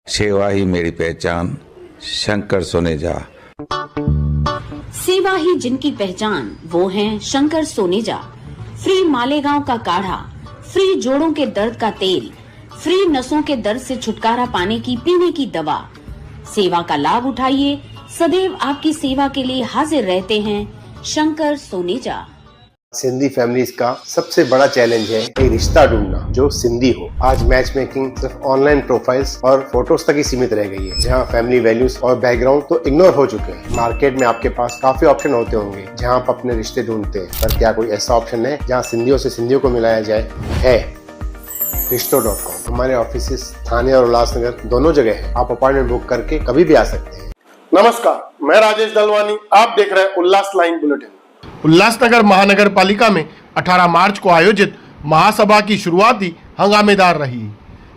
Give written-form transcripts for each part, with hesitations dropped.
सेवा ही मेरी पहचान, शंकर सोनेजा। सेवा ही जिनकी पहचान, वो हैं शंकर सोनेजा। फ्री मालेगांव का काढ़ा, फ्री जोड़ों के दर्द का तेल, फ्री नसों के दर्द से छुटकारा पाने की पीने की दवा। सेवा का लाभ उठाइए, सदैव आपकी सेवा के लिए हाजिर रहते हैं शंकर सोनेजा। सिंधी फैमिलीज का सबसे बड़ा चैलेंज है एक रिश्ता ढूंढना जो सिंधी हो। आज मैच मेकिंग सिर्फ ऑनलाइन प्रोफाइल्स और फोटोज तक ही सीमित रह गई है, जहां फैमिली वैल्यूज और बैकग्राउंड तो इग्नोर हो चुके हैं। मार्केट में आपके पास काफी ऑप्शन होते होंगे जहां आप अपने रिश्ते ढूंढते हैं, पर क्या कोई ऐसा ऑप्शन है जहां सिंधियों से सिंधियों को मिलाया जाए? है रिश्तों.com। हमारे ऑफिस थाने और उल्लासनगर दोनों जगह है। आप अपॉइंटमेंट बुक करके कभी भी आ सकते हैं। नमस्कार, मैं राजेश दलवानी, आप देख रहे हैं उल्लास लाइन बुलेटिन। उल्लासनगर महानगर पालिका में 18 मार्च को आयोजित महासभा की शुरुआती हंगामेदार रही।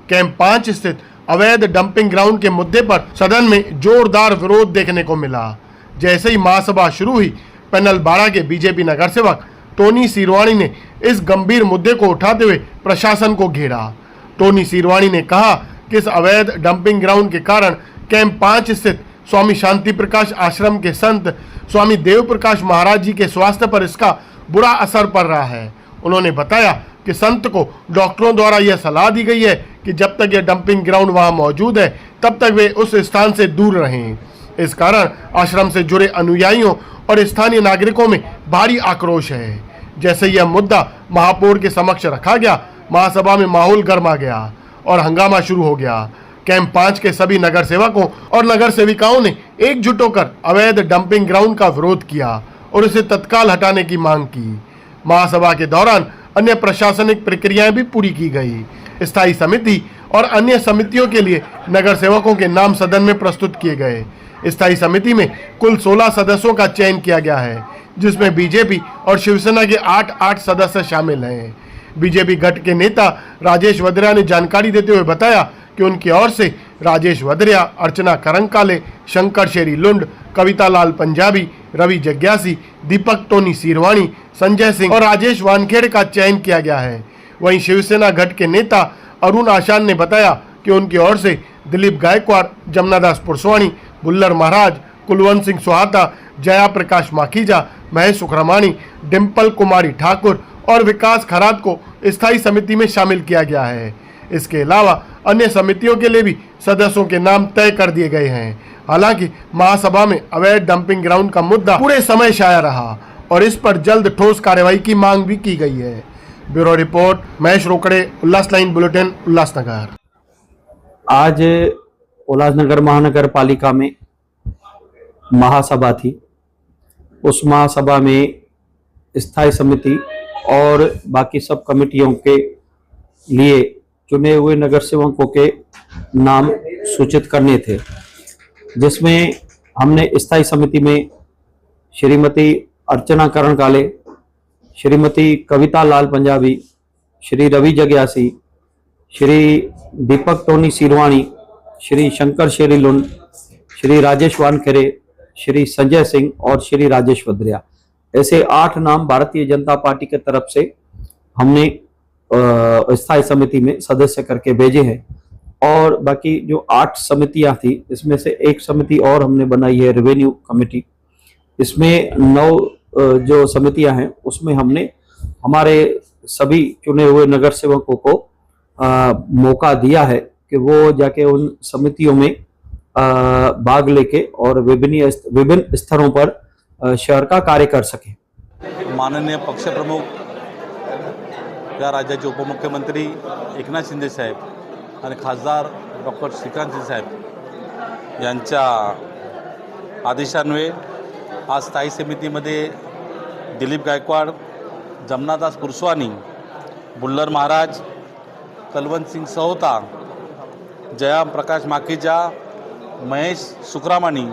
कैंप 5 स्थित अवैध डंपिंग ग्राउंड के मुद्दे पर सदन में जोरदार विरोध देखने को मिला। जैसे ही महासभा शुरू हुई, पैनल 12 के बीजेपी नगर सेवक टोनी सीरवाणी ने इस गंभीर मुद्दे को उठाते हुए प्रशासन को घेरा। टोनी सीरवाणी ने कहा कि इस अवैध डंपिंग ग्राउंड के कारण कैंप 5 स्थित स्वामी शांति प्रकाश आश्रम के संत स्वामी देव प्रकाश महाराज जी के स्वास्थ्य पर इसका बुरा असर पड़ रहा है। उन्होंने बताया कि संत को डॉक्टरों द्वारा यह सलाह दी गई है कि जब तक यह डंपिंग ग्राउंड वहां मौजूद है तब तक वे उस स्थान से दूर रहें। इस कारण आश्रम से जुड़े अनुयायियों और स्थानीय नागरिकों में भारी आक्रोश है। जैसे यह मुद्दा महापौर के समक्ष रखा गया, महासभा में माहौल गर्मा गया और हंगामा शुरू हो गया। कैंप 5 के सभी नगर सेवकों और नगर सेविकाओं ने एकजुट होकर अवैध डंपिंग ग्राउंड का विरोध किया और इसे तत्काल हटाने की मांग की। महासभा के दौरान अन्य प्रशासनिक प्रक्रियाएं भी पूरी की गई। स्थायी समिति और अन्य समितियों के लिए नगर सेवकों के नाम सदन में प्रस्तुत किए गए। स्थायी समिति में कुल 16 सदस्यों का चयन किया गया है, जिसमें बीजेपी और शिवसेना के 8 सदस्य शामिल हैं। बीजेपी गठ के नेता राजेश वद्रिया ने जानकारी देते हुए बताया कि उनकी ओर से राजेश वद्रिया, अर्चना करंकाले, शंकर शेरी लुंड, कविता लाल पंजाबी, रवि जग्यासी, दीपक टोनी सीरवाणी, संजय सिंह और राजेश वानखेड़े का चयन किया गया है। वहीं शिवसेना गठ के नेता अरुण आशान ने बताया कि उनकी ओर से दिलीप गायकवाड़, जमुनादास पुरसवाणी, बुल्लर महाराज, कुलवंत सिंह सुहाता, जया प्रकाश माखीजा, महेश सुखरमाणी, डिम्पल कुमारी ठाकुर और विकास खरात को स्थायी समिति में शामिल किया गया है। इसके अलावा अन्य समितियों के लिए भी सदस्यों के नाम तय कर दिए गए हैं। हालांकि महासभा में अवैध डंपिंग ग्राउंड का मुद्दा पूरे समय छाया रहा और इस पर जल्द ठोस कार्रवाई की मांग भी की गई है। ब्यूरो रिपोर्ट, महेश रोकड़े, उल्लास लाइन बुलेटिन, उल्लासनगर। आज उल्लासनगर महानगर पालिका में महासभा थी। उस महासभा में स्थायी समिति और बाकी सब कमेटियों के लिए चुने हुए नगर सेवकों के नाम सूचित करने थे, जिसमें हमने स्थायी समिति में श्रीमती अर्चना करंकाले, श्रीमती कविता लाल पंजाबी, श्री रवि जग्यासी, श्री दीपक टोनी सीरवाणी, श्री शंकर शेरी लुंड, श्री राजेश वानखेड़े, श्री संजय सिंह और श्री राजेश वद्रिया, ऐसे 8 नाम भारतीय जनता पार्टी की तरफ से हमने स्थायी समिति में सदस्य करके भेजे हैं। और बाकी जो 8 समितियां थी, इसमें से एक समिति और हमने बनाई है रेवेन्यू कमेटी। इसमें 9 जो समितियां हैं उसमें हमने हमारे सभी चुने हुए नगर सेवकों को मौका दिया है कि वो जाके उन समितियों में भाग लेके और विभिन्न स्तरों पर शहर का कार्य कर सके। माननीय पक्ष प्रमुख या राज्याचे उपमुख्यमंत्री एकनाथ शिंदे साहेब आणि खासदार डॉक्टर श्रीकांत शिंदे साहेब यांच्या आदेशान्वये आज स्थायी समितीमध्ये दिलीप गायकवाड, जमुनादास पुरसवानी, बुल्लर महाराज, कुलवंत सिंह सहोता, जया प्रकाश माखीजा, महेश सुखरामाणी,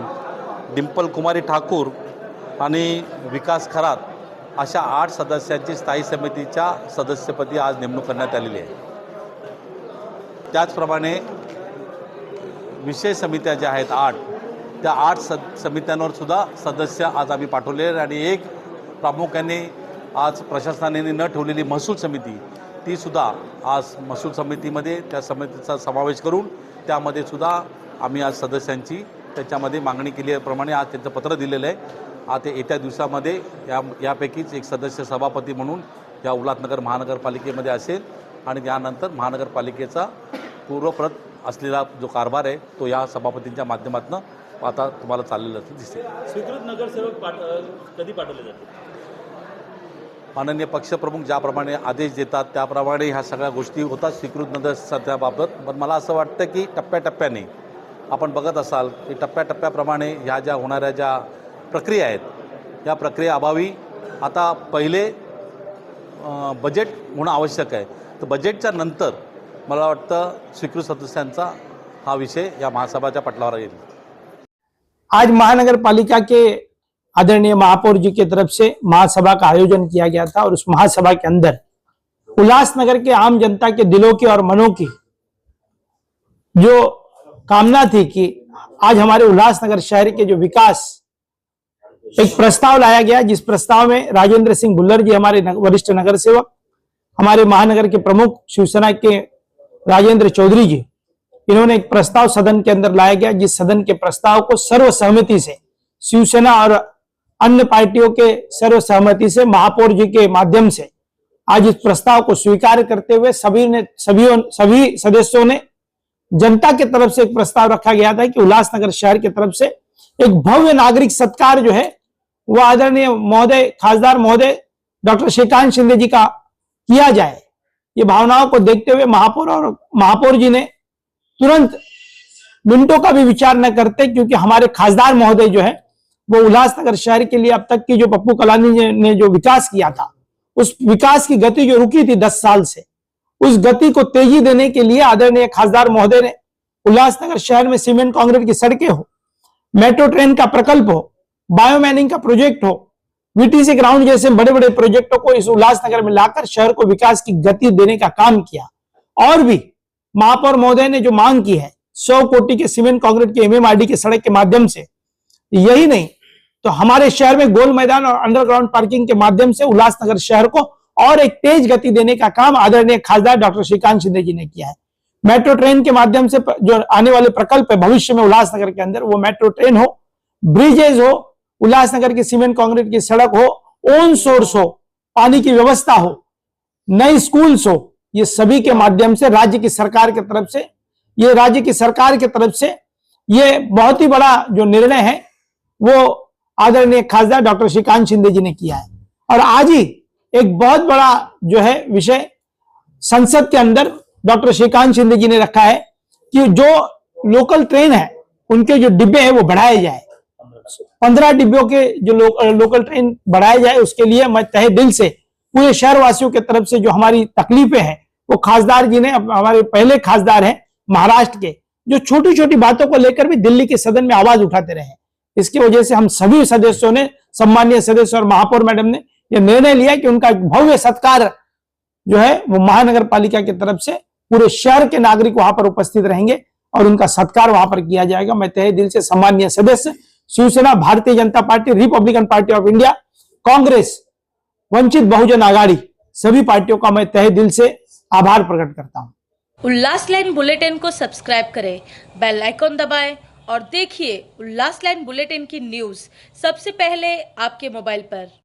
डिम्पल कुमारी ठाकूर आणि विकास खरात अशा 8 सदस्यांची स्थायी समितीच्या सदस्यपदी आज नेमणूक करण्यात आलेली आहे। त्याचप्रमाणे विशेष समित्या ज्या आहेत 8, त्या 8 समित्यांवर सुद्धा सदस्य आज आम्ही पाठवले आणि एक प्रामुख्याने आज प्रशासनाने न ठेवलेली महसूल समिती, तीसुद्धा आज महसूल समितीमध्ये त्या समितीचा समावेश करून त्यामध्ये सुद्धा आम्ही आज सदस्यांची त्याच्यामध्ये मागणी केल्याप्रमाणे आज त्यांचं पत्र दिलेलं आहे. आता येत्या दिवसामध्ये यापैकीच एक सदस्य सभापती म्हणून या उल्हासनगर महानगरपालिकेमध्ये असेल आणि त्यानंतर महानगरपालिकेचा पूर्वप्रत असलेला जो कारभार आहे तो या सभापतींच्या माध्यमातून आता तुम्हाला चाललेलं दिसेल. स्वीकृत नगरसेवक कधी पाठवले जाते? माननीय पक्षप्रमुख ज्याप्रमाणे आदेश देतात त्याप्रमाणे ह्या सगळ्या गोष्टी होतात स्वीकृत नगरसेवकाबाबत. पण मला असं वाटतं की टप्प्याटप्प्याने आपण बघत असाल की टप्प्याटप्प्याप्रमाणे ह्या ज्या होणाऱ्या ज्या प्रक्रिया आहेत या प्रक्रियेअभावी आता पहिले बजेट होणं आवश्यक आहे. तर बजेटच्या नंतर मला वाटतं स्वीकृत सदस्यांचा हा विषय या महासभाच्या पटलावर येईल. आज महानगर पालिका के आदरणीय महापौर जी की तरफ से महासभा का आयोजन किया गया था और उस महासभा के अंदर उल्लासनगर के आम जनता के दिलों की और मनों की जो कामना थी कि आज हमारे उल्लासनगर शहर के जो विकास, एक प्रस्ताव लाया गया जिस प्रस्ताव में राजेंद्र सिंह भुल्लर जी हमारे वरिष्ठ नगर सेवक, हमारे महानगर के प्रमुख शिवसेना के राजेंद्र चौधरी जी, इन्होंने एक प्रस्ताव सदन के अंदर लाया गया जिस सदन के प्रस्ताव को सर्वसहमति से शिवसेना और अन्य पार्टियों के सर्वसहमति से महापौर जी के माध्यम से आज इस प्रस्ताव को स्वीकार करते हुए सभी सदस्यों ने जनता की तरफ से एक प्रस्ताव रखा गया था कि उल्लासनगर शहर की तरफ से एक भव्य नागरिक सत्कार जो है वो आदरणीय महोदय खासदार महोदय डॉक्टर श्रीकांत शिंदे जी का किया जाए. ये भावनाओं को देखते हुए महापौर जी ने तुरंत मिनटों का भी विचार न करते, क्योंकि हमारे खासदार महोदय जो है वो उल्लासनगर शहर के लिए अब तक की जो पप्पू कलानी ने जो विकास किया था उस विकास की गति जो रुकी थी 10 साल से, उस गति को तेजी देने के लिए आदरणीय खासदार महोदय ने उल्लासनगर शहर में सीमेंट कंक्रीट की सड़कें हो, मेट्रो ट्रेन का प्रकल्प हो, बायोमैनिंग का प्रोजेक्ट हो, वीटीसी ग्राउंड जैसे बड़े बड़े प्रोजेक्टों को इस उल्लासनगर में लाकर शहर को विकास की गति देने का काम किया. और भी महापौर महोदय ने जो मांग की है 100 कोटी के सीमेंट कंक्रीट के एमएमआरडी की सड़क के माध्यम से, यही नहीं तो हमारे शहर में गोल मैदान और अंडरग्राउंड पार्किंग के माध्यम से उल्लासनगर शहर को और एक तेज गति देने का काम आदरणीय खासदार डॉक्टर श्रीकांत शिंदे जी ने किया है. मेट्रो ट्रेन के माध्यम से जो आने वाले प्रकल्प है भविष्य में उल्लासनगर के अंदर, वो मेट्रो ट्रेन हो, ब्रिजेज हो, उल्लासनगर की सीमेंट कंक्रीट की सड़क हो, ओन सोर्स हो, पानी की व्यवस्था हो, नई स्कूल्स हो, ये सभी के माध्यम से राज्य की सरकार की तरफ से ये बहुत ही बड़ा जो निर्णय है वो आदरणीय खासदार डॉक्टर श्रीकांत शिंदे जी ने किया है. और आज ही एक बहुत बड़ा जो है विषय संसद के अंदर डॉक्टर श्रीकांत शिंदे जी ने रखा है कि जो लोकल ट्रेन है उनके जो डिब्बे हैं वो बढ़ाए जाए, 15 डिब्बों के जो लोकल ट्रेन बढ़ाए जाए. उसके लिए मैं तहे दिल से पूरे शहरवासियों की तरफ से जो हमारी तकलीफें हैं वो खासदार जी ने, हमारे पहले खासदार हैं महाराष्ट्र के, जो छोटी छोटी बातों को लेकर भी दिल्ली के सदन में आवाज उठाते रहे. इसकी वजह से हम सभी सदस्यों ने, सम्मानीय सदस्य और महापौर मैडम ने यह निर्णय लिया कि उनका भव्य सत्कार जो है वो महानगर पालिका की तरफ से पूरे शहर के नागरिक वहां पर उपस्थित रहेंगे और उनका सत्कार वहां पर किया जाएगा. मैं तहे दिल से सम्मानीय सदस्य Shiv Sena, Bharatiya Janata party, Republican party of India, Congress, Vanchit Bahujan Aghadi, सभी पार्टियों का मैं तहे दिल से आभार प्रकट करता हूं. उल्लास लाइन बुलेटिन को सब्सक्राइब करें, बेल आइकॉन दबाएं और देखिए उल्लास लाइन बुलेटिन की न्यूज़ सबसे पहले आपके मोबाइल पर.